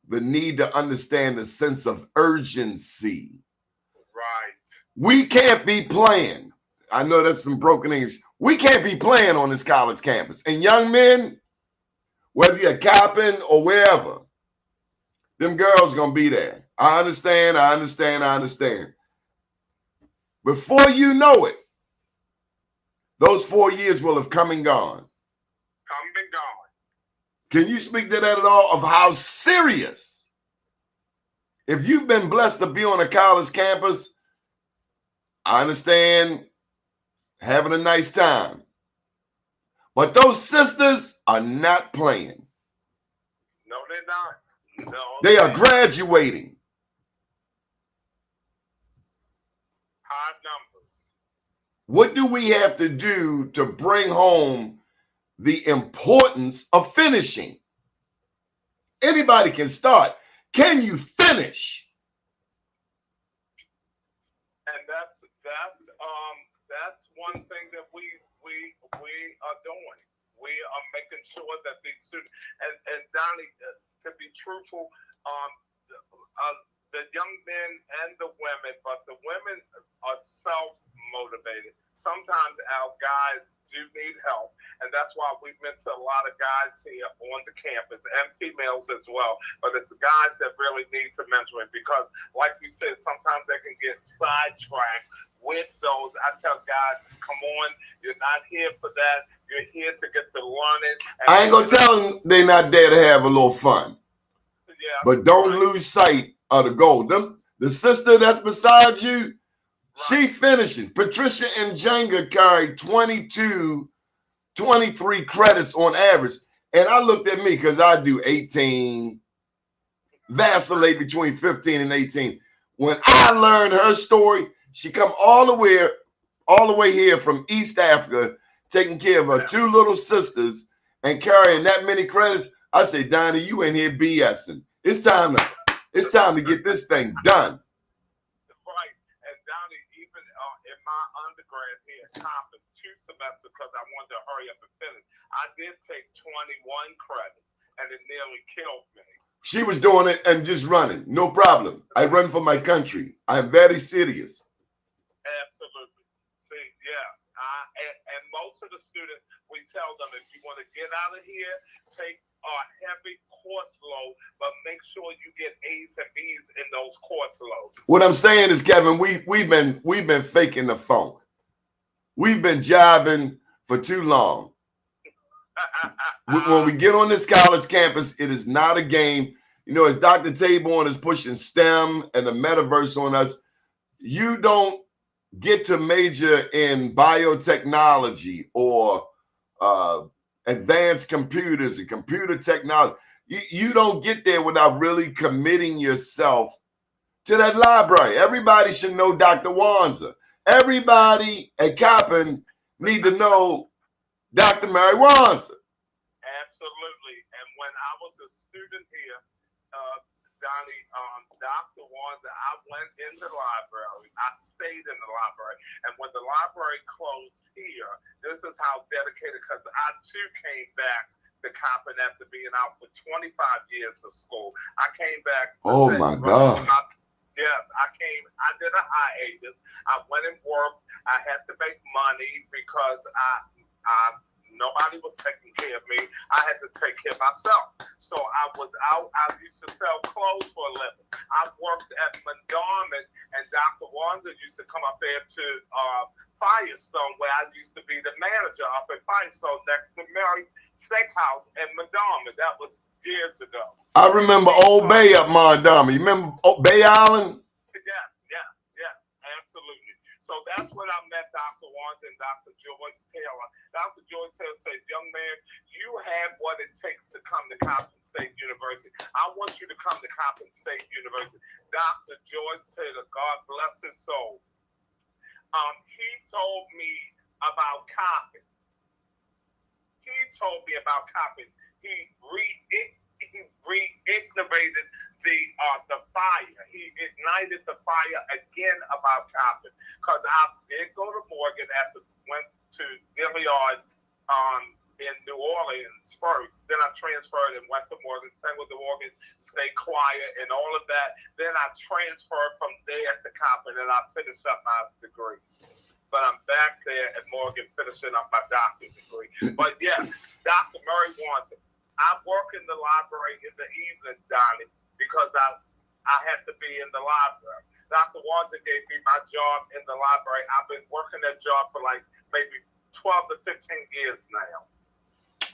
Speaker 3: the need to understand the sense of urgency.
Speaker 7: Right.
Speaker 3: We can't be playing. I know that's some broken English. We can't be playing on this college campus. And young men, whether you're Coppin or wherever, them girls gonna be there. I understand. Before you know it, those 4 years will have come and gone.
Speaker 7: Come and gone.
Speaker 3: Can you speak to that at all, of how serious? If you've been blessed to be on a college campus, I understand having a nice time. But those sisters are not playing.
Speaker 7: No, they're not. No,
Speaker 3: they are graduating.
Speaker 7: High numbers.
Speaker 3: What do we have to do to bring home the importance of finishing? Anybody can start. Can you finish?
Speaker 7: And that's one thing that we are doing. We are making sure that these students, and Donnie, to be truthful, the young men and the women, but the women are self-motivated. Sometimes our guys do need help, and that's why we mentor a lot of guys here on the campus, and females as well. But it's the guys that really need to mentor it, because, like you said, sometimes they can get sidetracked with those. I tell guys, come on, you're not here for that. You're here to get to learning.
Speaker 3: I ain't gonna tell them they're not there to have a little fun.
Speaker 7: Yeah,
Speaker 3: but don't lose sight of the goal. The sister that's beside you, she finishing. Patricia Njenga carried 22, 23 credits on average. And I looked at me because I do 18, vacillate between 15 and 18. When I learned her story, she come all the way here from East Africa, taking care of her 2 little sisters and carrying that many credits. I say, Donnie, you in here BSing. It's time to get this thing done.
Speaker 7: Right. And Donnie, even in my undergrad here at Coppin, 2 semesters, because I wanted to hurry up and finish, I did take 21 credits, and it nearly killed me.
Speaker 3: She was doing it and just running. No problem. I run for my country. I'm very serious.
Speaker 7: Absolutely. See, yes. And most of the students, we tell them, if you want to get out of here, take a heavy course load, but make sure you get A's and B's in those course loads.
Speaker 3: What I'm saying is, Kevin, we've been faking the funk. We've been jiving for too long. When we get on this college campus, it is not a game. You know, as Dr. Taborn is pushing STEM and the metaverse on us, you don't get to major in biotechnology or advanced computers and computer technology. You don't get there without really committing yourself to that library. Everybody should know Dr. Wanza. Everybody at Coppin need to know Dr. Mary Wanza.
Speaker 7: Absolutely. And when I was a student here, Donnie, Dr. Wanza, I went in the library. I stayed in the library. And when the library closed here, this is how dedicated, because I too came back to Coppin after being out for 25 years of school. I came back.
Speaker 3: Oh my God.
Speaker 7: Yes, I did a hiatus. I went and worked. I had to make money because nobody was taking care of me. I had to take care of myself. So I was out. I used to sell clothes for a living. I worked at Mondawmin, and Dr. Wanza used to come up there to Firestone, where I used to be the manager up at Firestone next to Mary's Steakhouse in Mondawmin. That was years ago.
Speaker 3: I remember Old Bay up Mondawmin. You remember Bay Island?
Speaker 7: Yeah, absolutely. So that's when I met Dr. Wanza and Dr. George Taylor. Dr. George Taylor said, young man, you have what it takes to come to Coppin State University. I want you to come to Coppin State University. Dr. George Taylor, God bless his soul. He told me about Coppin. He reignited the fire. He ignited the fire again about Coppin, because I did go to Morgan after went to Dillard in New Orleans first. Then I transferred and went to Morgan, sang with the Morgan State Choir and all of that. Then I transferred from there to Coppin, and I finished up my degrees. But I'm back there at Morgan finishing up my doctorate degree. But yes, Dr. Mary Wanza. I work in the library in the evenings, Donnie, because I have to be in the library. Dr. Wanza gave me my job in the library. I've been working that job for like maybe 12 to 15 years now.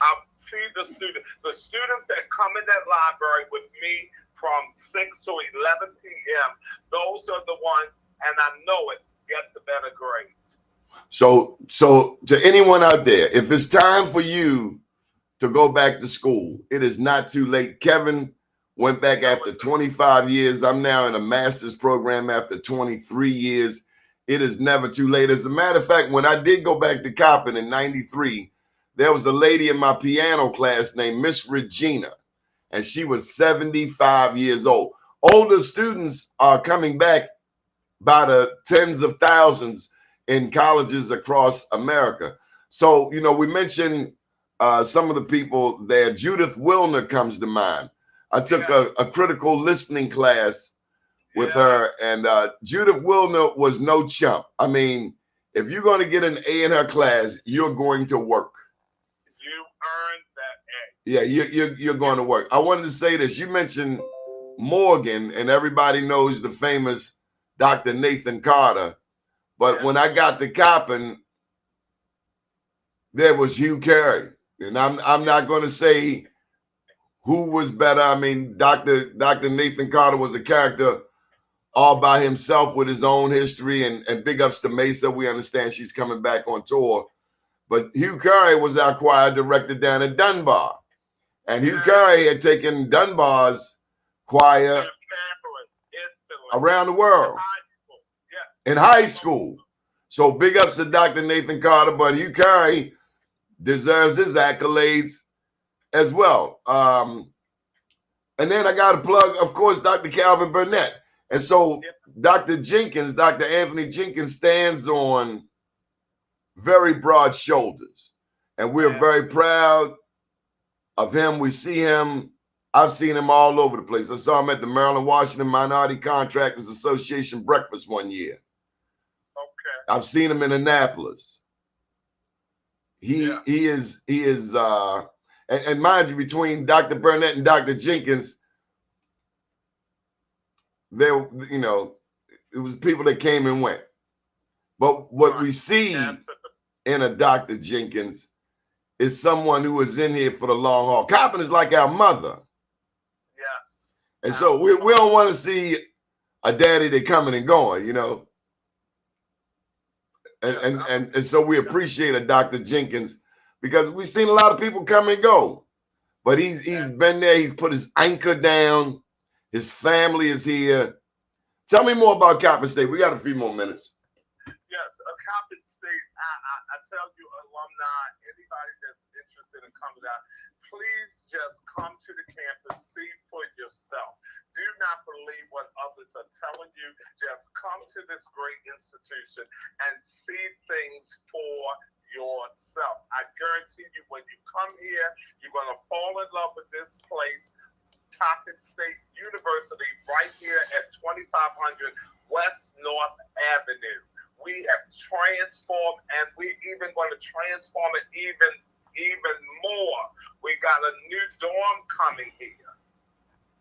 Speaker 7: I see the students that come in that library with me from 6 to 11 p.m., those are the ones, and I know it, get the better grades.
Speaker 3: So to anyone out there, if it's time for you to go back to school, it is not too late. Kevin went back after 25 years. I'm now in a master's program after 23 years. It is never too late. As a matter of fact, when I did go back to Coppin in 93, there was a lady in my piano class named Miss Regina, and she was 75 years old. Older students are coming back by the tens of thousands in colleges across America. So, you know, we mentioned some of the people there. Judith Wilner comes to mind. I took a critical listening class with her, and Judith Wilner was no chump. I mean, if you're going to get an A in her class, you're going to work.
Speaker 7: You earned that A.
Speaker 3: Yeah, you're going to work. I wanted to say this. You mentioned Morgan, and everybody knows the famous Dr. Nathan Carter. But when I got to Coppin, there was Hugh Carey. And I'm not going to say who was better. I mean, Dr. Nathan Carter was a character all by himself with his own history, and big ups to Mesa. We understand she's coming back on tour. But Hugh Carey was our choir director down at Dunbar. And Hugh Carey had taken Dunbar's choir around the world in high school. So big ups to Dr. Nathan Carter, but Hugh Carey deserves his accolades as well. And then I got to plug, of course, Dr. Calvin Burnett. And so Dr. Anthony Jenkins stands on very broad shoulders. And we're very proud of him. We see him. I've seen him all over the place. I saw him at the Maryland Washington Minority Contractors Association breakfast one year. Okay. I've seen him in Annapolis. He is and mind you, between Dr. Burnett and Dr. Jenkins, there, you know, it was people that came and went. But what we see in a Dr. Jenkins is someone who was in here for the long haul. Coppin is like our mother.
Speaker 7: Yes.
Speaker 3: And so we don't want to see a daddy that coming and going, you know. And so we appreciate a Dr. Jenkins because we've seen a lot of people come and go. But he's been there, he's put his anchor down, his family is here. Tell me more about Coppin State. We got a few more minutes.
Speaker 7: Yes, Coppin State, I tell you, alumni, anybody that's interested in coming out, please just come to the campus, see for yourself. Do not believe what others are telling you. Just come to this great institution and see things for yourself. I guarantee you, when you come here, you're going to fall in love with this place, Coppin State University, right here at 2500 West North Avenue. We have transformed, and we're even going to transform it even more. We got a new dorm coming here.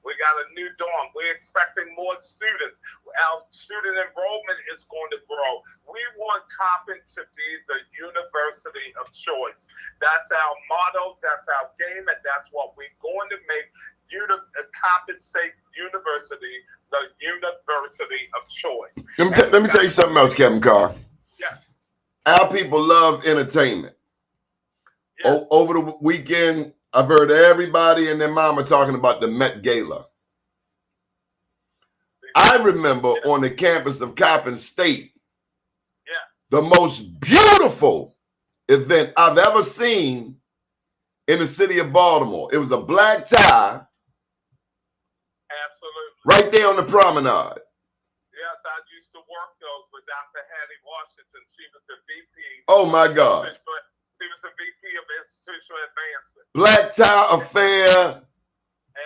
Speaker 7: We got a new dorm. We're expecting more students. Our student enrollment is going to grow. We want Coppin to be the university of choice. That's our motto, that's our game, and that's what we're going to make Coppin State University the university of choice.
Speaker 3: Let me tell you something else, Kevin Carr.
Speaker 7: Yes.
Speaker 3: Our people love entertainment.
Speaker 7: Yes.
Speaker 3: Over the weekend, I've heard everybody and their mama talking about the Met Gala. I remember on the campus of Coppin State, the most beautiful event I've ever seen in the city of Baltimore. It was a black tie.
Speaker 7: Absolutely.
Speaker 3: Right there on the promenade.
Speaker 7: Yes, I used to work those with Dr. Hattie Washington. She was the VP.
Speaker 3: Oh, my God.
Speaker 7: She was the VP of Institutional Advancement.
Speaker 3: Black tie affair.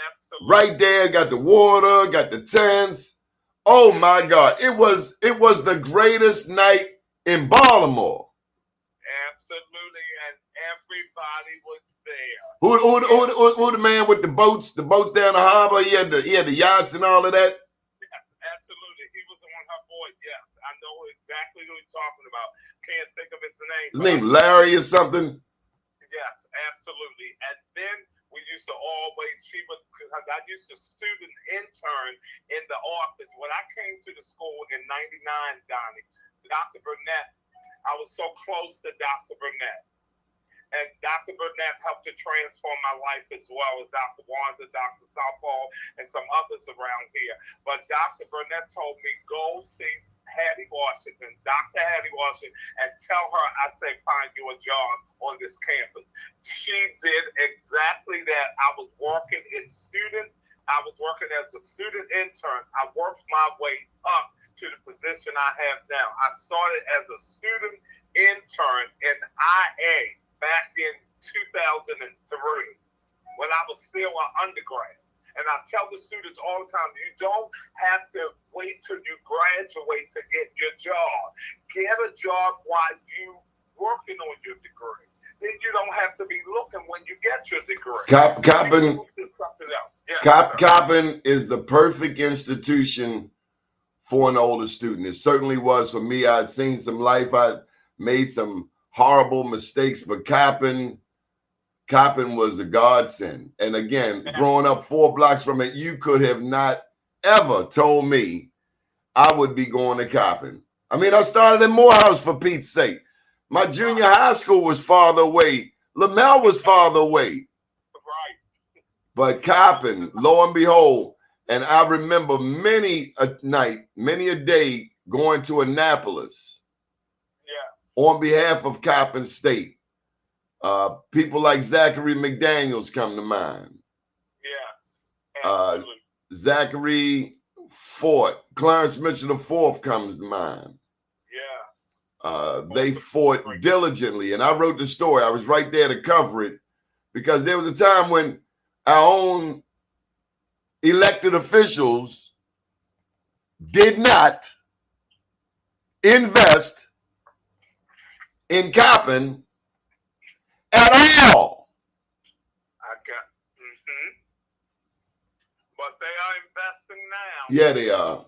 Speaker 7: Absolutely.
Speaker 3: Right there, got the water, got the tents. Oh, my God. It was the greatest night in Baltimore.
Speaker 7: Absolutely, and everybody was there.
Speaker 3: Who the man with the boats down the harbor? He had the yachts and all of that.
Speaker 7: Yes, absolutely. He was on her board. Yes, I know exactly who he's talking about. Can't think of his name.
Speaker 3: His name Larry or something.
Speaker 7: Yes, absolutely. And then we used to always, because I used to student intern in the office. When I came to the school in '99, Doni, Dr. Burnett, I was so close to Dr. Burnett. And Dr. Burnett helped to transform my life as well as Dr. Wanda, Dr. Southall, and some others around here. But Dr. Burnett told me, go see Hattie Washington, Dr. Hattie Washington, and tell her I say find you a job on this campus. She did exactly that. I was working as a student intern. I worked my way up to the position I have now. I started as a student intern in IA back in 2003 when I was still an undergrad. And I tell the students all the time, you don't have to wait till you graduate to get your job. Get a job while you working on your degree. Then you don't have to be looking when you get your degree.
Speaker 3: Coppin is the perfect institution for an older student. It certainly was for me. I'd seen some life. I'd made some horrible mistakes, but Coppin was a godsend. And again, growing up 4 blocks from it, you could have not ever told me I would be going to Coppin. I mean, I started in Morehouse for Pete's sake. My junior high school was farther away. Lamel was farther away.
Speaker 7: Right.
Speaker 3: But Coppin, lo and behold, and I remember many a night, many a day going to Annapolis on behalf of Coppin State. People like Zachary McDaniels come to mind.
Speaker 7: Yes, absolutely.
Speaker 3: Zachary Fort, Clarence Mitchell IV comes to mind.
Speaker 7: Yes.
Speaker 3: They fought diligently, and I wrote the story. I was right there to cover it because there was a time when our own elected officials did not invest in Coppin at all.
Speaker 7: But they are investing now.
Speaker 3: Yeah, they are.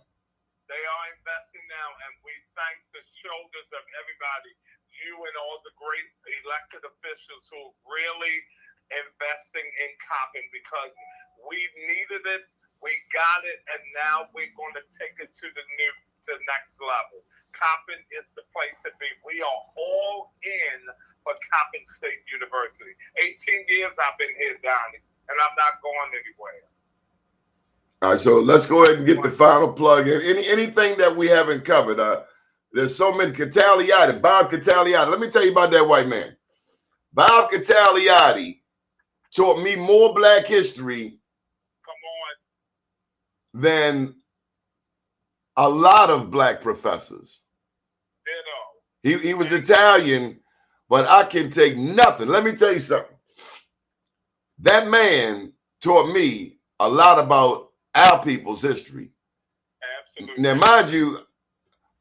Speaker 7: They are investing now, and we thank the shoulders of everybody. you and all the great elected officials who are really investing in Coppin, because we needed it, we got it, and now we're going to take it to the next level. Coppin is the place to be. We are all in for Coppin State University. 18 years I've been here, Donnie, and I'm not going anywhere.
Speaker 3: All right, so let's go ahead and get the final plug in. Anything that we haven't covered. There's so many. Bob Cataliotti. Let me tell you about that white man. Bob Cataliotti taught me more Black history than a lot of Black professors. He was Italian, but I can take nothing. Let me tell you something. That man taught me a lot about our people's history.
Speaker 7: Absolutely.
Speaker 3: Now, mind you,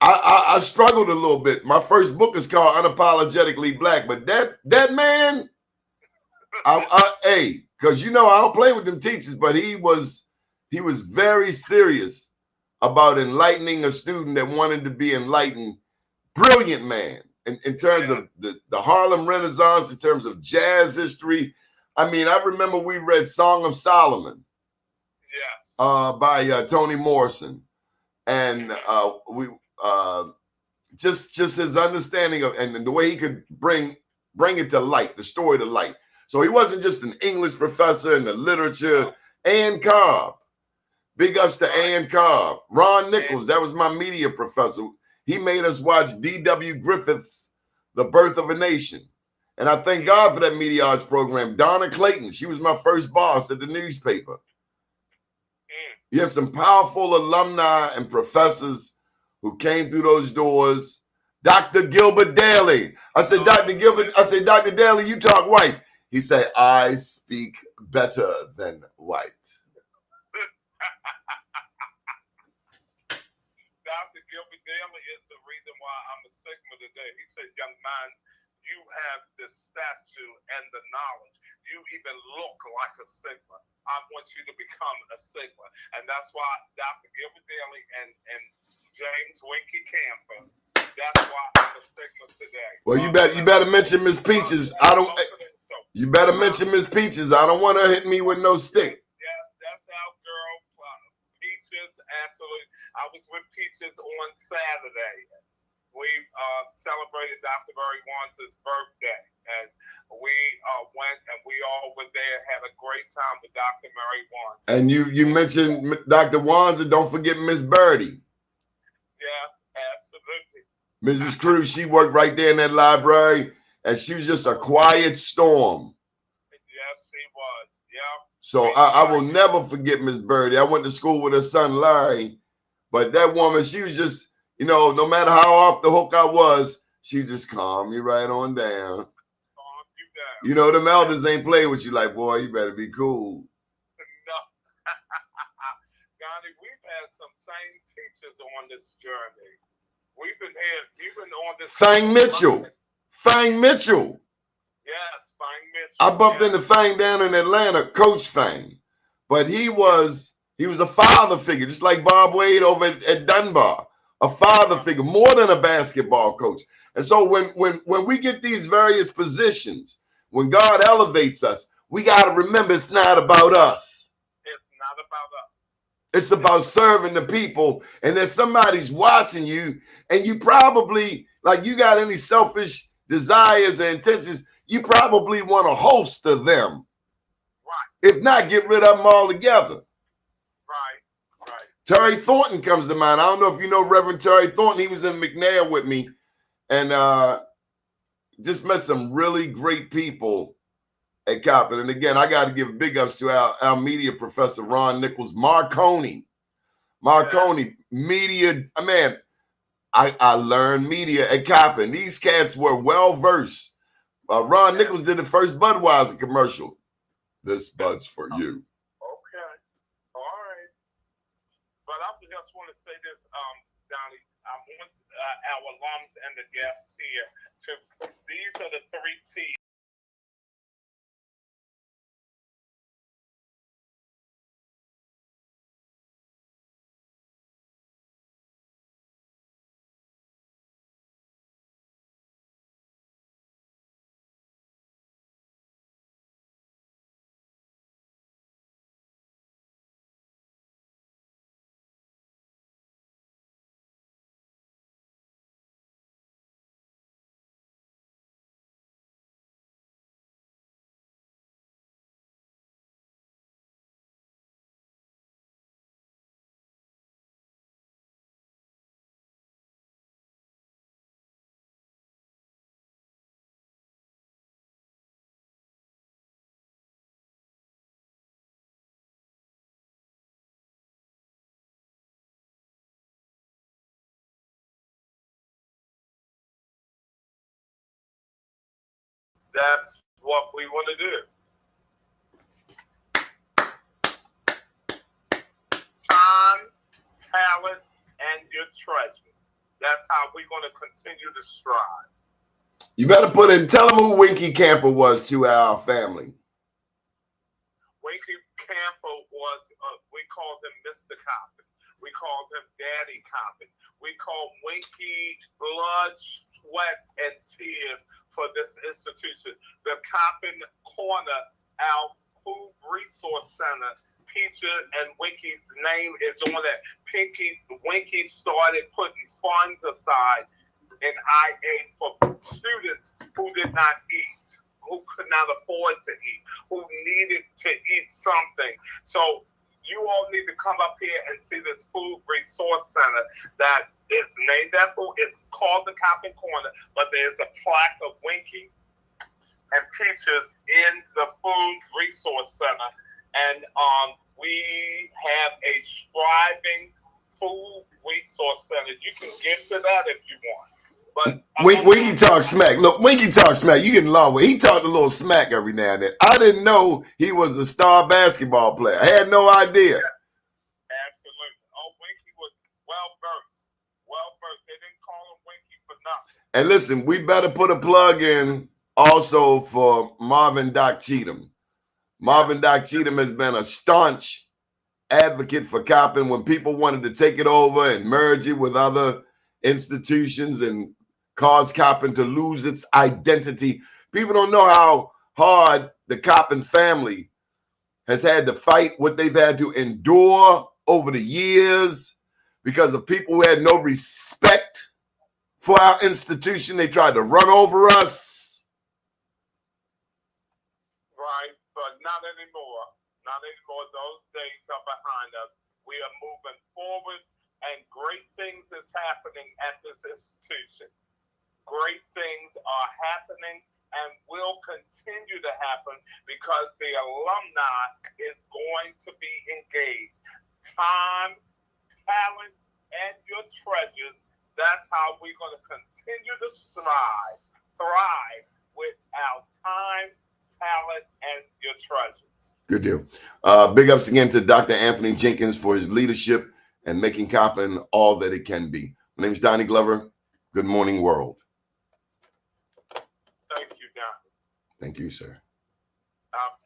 Speaker 3: I struggled a little bit. My first book is called Unapologetically Black, but that man, because I don't play with them teachers, but he was very serious about enlightening a student that wanted to be enlightened. Brilliant man in terms of the Harlem Renaissance, in terms of jazz history. I mean, I remember we read Song of Solomon,
Speaker 7: yes,
Speaker 3: by Toni Morrison, and we just his understanding of and the way he could bring it to light, the story to light. So he wasn't just an English professor in the literature. Ann Carr, big ups to Ann Carr. Ron Nichols, that was my media professor. He made us watch D.W. Griffith's The Birth of a Nation. And I thank God for that media arts program. Donna Clayton, she was my first boss at the newspaper. You have some powerful alumni and professors who came through those doors. Dr. Gilbert Daly. I said, Dr. Daly, you talk white. He said, I speak better than white.
Speaker 7: Dr. Gilbert Daly is the reason why I'm a Sigma today. He said, young man, you have the stature and the knowledge. You even look like a Sigma. I want you to become a Sigma. And that's why Dr. Gilbert Daly and James Winky Camper, that's why I'm a Sigma today.
Speaker 3: Well, you better mention Miss Peaches. You better mention Miss Peaches. I don't want her hit me with no stick.
Speaker 7: Yeah, that's our girl, Peaches. Absolutely. I was with Peaches on Saturday. We celebrated Dr. Barry Wands' birthday, and we went and we all were there, had a great time with Dr. Mary Wands.
Speaker 3: And you mentioned Dr. Wands, and don't forget Miss Birdie.
Speaker 7: Yes, absolutely.
Speaker 3: Mrs. Cruz, she worked right there in that library, and she was just a quiet storm.
Speaker 7: Yes, she was. Yeah.
Speaker 3: So I will never forget Miss Birdie. I went to school with her son Larry, but that woman, she was just, no matter how off the hook I was, she just calmed me right on down.
Speaker 7: Calmed you down.
Speaker 3: Them elders ain't play with you like, boy, you better be cool.
Speaker 7: No. Donnie, we've had some same teachers on this journey. We've been here, you've been on this.
Speaker 3: Fang Mitchell. Fang Mitchell.
Speaker 7: Yes, Fang Mitchell.
Speaker 3: I bumped into Fang down in Atlanta, Coach Fang. But he was a father figure, just like Bob Wade over at Dunbar. A father figure, more than a basketball coach. And so when we get these various positions, when God elevates us, we got to remember it's not about us.
Speaker 7: It's not about us.
Speaker 3: It's about serving the people. And then somebody's watching you, and you probably, like, you got any selfish desires or intentions, you probably want to host to them.
Speaker 7: Right.
Speaker 3: If not, get rid of them altogether.
Speaker 7: Right.
Speaker 3: Terry Thornton comes to mind. I don't know if you know Reverend Terry Thornton. He was in McNair with me, and just met some really great people at Coppin. And again, I got to give big ups to our media professor, Ron Nichols. Marconi, media. Man, I learned media at Coppin. These cats were well versed. Ron Nichols did the first Budweiser commercial. This Bud's for you.
Speaker 7: Okay. All right. But I just want to say this, Donnie. I want our alums and the guests here these are the 3 T's. that's what we want to do. Time, talent, and your treasures. That's how we're going to continue to strive.
Speaker 3: You better tell them who Winky Camper was to our family.
Speaker 7: Winky Camper was, we called him Mr. Coppin. We called him Daddy Coppin. We called Winky blood, sweat, and tears for this institution. The Coppin Corner, our food resource center, Peacher and Winky's name is on it. Winky started putting funds aside in IA for students who did not eat, who could not afford to eat, who needed to eat something. So you all need to come up here and see this food resource center that is named after. It's called the Coppin Corner, but there's a plaque of Winky and Peaches in the food resource center. And we have a striving food resource center. You can give to that if you want. But
Speaker 3: Winky talk smack. Look, Winky talk smack. You getting along with. He talked a little smack every now and then. I didn't know he was a star basketball player. I had no idea.
Speaker 7: Absolutely. Oh, Winky was well versed. Well versed. They didn't call him Winky for nothing.
Speaker 3: And listen, we better put a plug in also for Marvin Doc Cheatham. Marvin Doc Cheatham has been a staunch advocate for Coppin when people wanted to take it over and merge it with other institutions and cause Coppin to lose its identity. People don't know how hard the Coppin family has had to fight, what they've had to endure over the years because of people who had no respect for our institution. They tried to run over us.
Speaker 7: Right, but not anymore. Not anymore. Those days are behind us. We are moving forward, and great things is happening at this institution. Great things are happening and will continue to happen because the alumni is going to be engaged. Time, talent, and your treasures. That's how we're going to continue to thrive with our time, talent, and your treasures.
Speaker 3: Good deal. Big ups again to Dr. Anthony Jenkins for his leadership and making Coppin all that it can be. My name is Donnie Glover. Good morning, world.
Speaker 7: Thank you, Don.
Speaker 3: Thank you, sir.